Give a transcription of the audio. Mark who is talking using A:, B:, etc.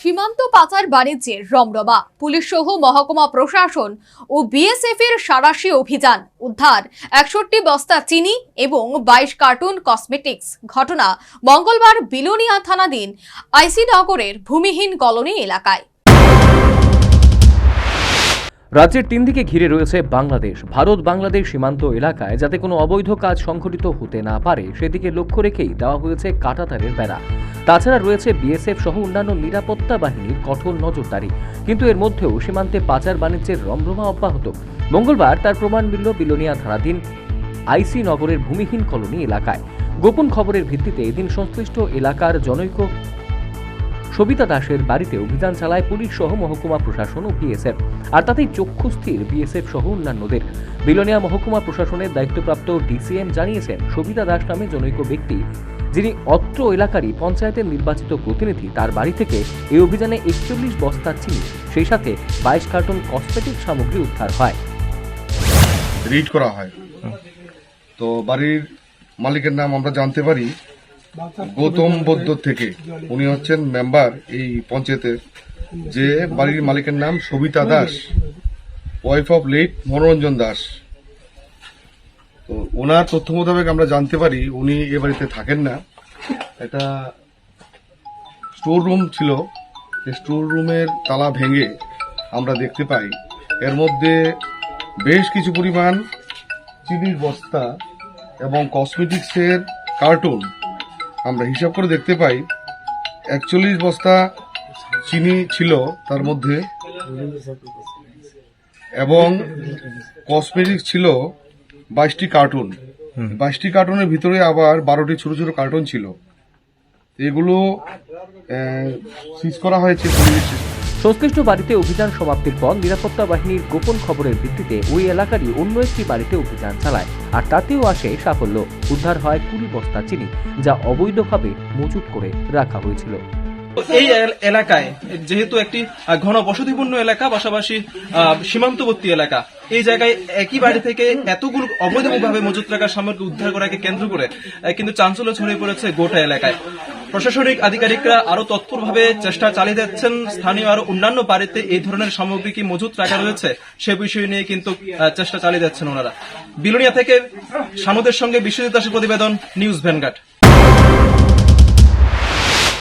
A: সীমান্ত পাচার বাণিজ্যের রমরমা, পুলিশ সহ মহকুমা প্রশাসন ও বিএসএফ এর সাঁড়াশি অভিযান, উদ্ধার 61 বস্তা চিনি এবং 22 কার্টুন কসমেটিক্স। ঘটনা মঙ্গলবার বিলোনিয়া থানাধীন আইসি নগরের ভূমিহীন কলোনি এলাকায়।
B: রাজ্যের তিন দিকে ঘিরে রয়েছে বাংলাদেশ। ভারত বাংলাদেশ সীমান্ত এলাকায় যাতে কোনো অবৈধ কাজ সংঘটিত হতে না পারে সেদিকে লক্ষ্য রেখেই দেওয়া হয়েছে কাঁটাতারের বেড়া। তাছাড়া রয়েছে বিএসএফ সহ অন্যান্য নিরাপত্তা বাহিনীর কঠোর নজরদারি। কিন্তু এর মধ্যেও সীমান্তে পাচার বাণিজ্যের রমরমা অব্যাহত। মঙ্গলবার তার প্রমাণ মিলল বিলোনিয়া থানাধীন আইসি নগরের ভূমিহীন কলোনি এলাকায়। গোপন খবরের ভিত্তিতে এদিন সংশ্লিষ্ট এলাকার জনৈক সবিতা দাসের বাড়িতে অভিযান চালায় পুলিশ সহ মহকুমা প্রশাসন ও বিএসএফ। আর তাতেই চক্ষুস্থির বিএসএফ সহ অন্যান্যদের। বিলোনিয়া মহকুমা প্রশাসনের দায়িত্বপ্রাপ্ত ডিসিএম জানিয়েছেন, সবিতা দাস নামে জনৈক ব্যক্তি, যিনি অত্র এলাকারই পঞ্চায়েতের নির্বাচিত প্রতিনিধি, তার বাড়ি থেকে এই অভিযানে 41 বস্তা চিনি, সেই সাথে 22 কার্টন কসমেটিক সামগ্রী উদ্ধার হয়।
C: রিড করা হয়। তো বাড়ির মালিকের নাম আমরা জানতে পারি গৌতম বৈদ্য থেকে। উনি হচ্ছেন মেম্বার এই পঞ্চায়েতের। যে বাড়ির মালিকের নাম Sabita Das, wife of late Monoranjan Das. তো ওনার তথ্য মোতাবেক আমরা জানতে পারি উনি এ বাড়িতে থাকেন না। একটা স্টোর রুম ছিল, স্টোর রুমের তালা ভেঙে আমরা দেখতে পাই এর মধ্যে বেশ কিছু পরিমাণ চিনির বস্তা এবং কসমেটিক্সের কার্টুন। আমরা হিসাব করে দেখতে পাই 41 বস্তা চিনি ছিল তার মধ্যে, এবং কসমেটিক্স ছিল 22টি কার্টুন। 22টি কার্টুনের ভিতরে আবার 12টি ছোট ছোট কার্টুন ছিল। এগুলো সিজ করা হয়েছে পুলিশ।
B: সংশ্লিষ্ট বাড়িতে অভিযান সমাপ্তির পর নিরাপত্তা বাহিনীর গোপন খবরের ভিত্তিতে ওই এলাকারই অন্য একটি বাড়িতে অভিযান চালায়। আর তাতেও আসে সাফল্য। উদ্ধার হয় 20 বস্তা চিনি, যা অবৈধভাবে মজুত করে রাখা হয়েছিল।
D: এই এলাকায় যেহেতু একটি ঘন বসতিপূর্ণ এলাকা, পাশাপাশি সীমান্তবর্তী এলাকা, এই জায়গায় একই বাড়ি থেকে এতগুলো অবৈধভাবে মজুত রাখা সামগ্রী উদ্ধার করাকে কেন্দ্র করে কিন্তু চাঞ্চল্য ছড়িয়ে পড়েছে গোটা এলাকায়। প্রশাসনিক আধিকারিকরা আরো তৎপরভাবে চেষ্টা চালিয়ে যাচ্ছেন স্থানীয় আরো অন্যান্য বাড়িতে এই ধরনের সামগ্রী কি মজুত রাখা রয়েছে সে বিষয় নিয়ে কিন্তু চেষ্টা চালিয়ে যাচ্ছেন ওনারা। বিলোনিয়া থেকে সানুদের সঙ্গে বিশ্বজিৎ দাসের প্রতিবেদন, নিউজ ভ্যানগার্ড।